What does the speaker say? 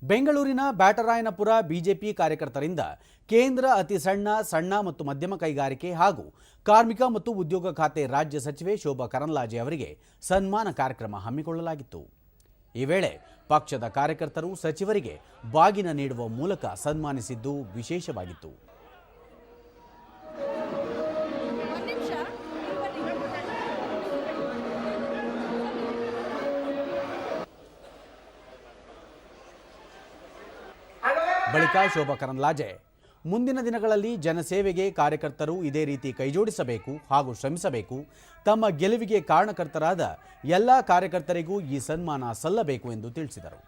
ಬೆಂಗಳೂರಿನ ಬ್ಯಾಟರಾಯನಪುರ ಬಿಜೆಪಿ ಕಾರ್ಯಕರ್ತರಿಂದ ಕೇಂದ್ರ ಅತಿ ಸಣ್ಣ ಮತ್ತು ಮಧ್ಯಮ ಕೈಗಾರಿಕೆ ಹಾಗೂ ಕಾರ್ಮಿಕ ಮತ್ತು ಉದ್ಯೋಗ ಖಾತೆ ರಾಜ್ಯ ಸಚಿವೆ ಶೋಭಾ ಕರಂದ್ಲಾಜೆ ಅವರಿಗೆ ಸನ್ಮಾನ ಕಾರ್ಯಕ್ರಮ ಹಮ್ಮಿಕೊಳ್ಳಲಾಗಿತ್ತು. ಈ ವೇಳೆ ಪಕ್ಷದ ಕಾರ್ಯಕರ್ತರು ಸಚಿವರಿಗೆ ಬಾಗಿನ ನೀಡುವ ಮೂಲಕ ಸನ್ಮಾನಿಸಿದ್ದು ವಿಶೇಷವಾಗಿತ್ತು. ಬಳಿಕ ಶೋಭಾ ಕರಂದ್ಲಾಜೆ ಮುಂದಿನ ದಿನಗಳಲ್ಲಿ ಜನಸೇವೆಗೆ ಕಾರ್ಯಕರ್ತರು ಇದೇ ರೀತಿ ಕೈಜೋಡಿಸಬೇಕು ಹಾಗೂ ಶ್ರಮಿಸಬೇಕು. ತಮ್ಮ ಗೆಲುವಿಗೆ ಕಾರಣಕರ್ತರಾದ ಎಲ್ಲ ಕಾರ್ಯಕರ್ತರಿಗೂ ಈ ಸನ್ಮಾನ ಸಲ್ಲಬೇಕು ಎಂದು ತಿಳಿಸಿದರು.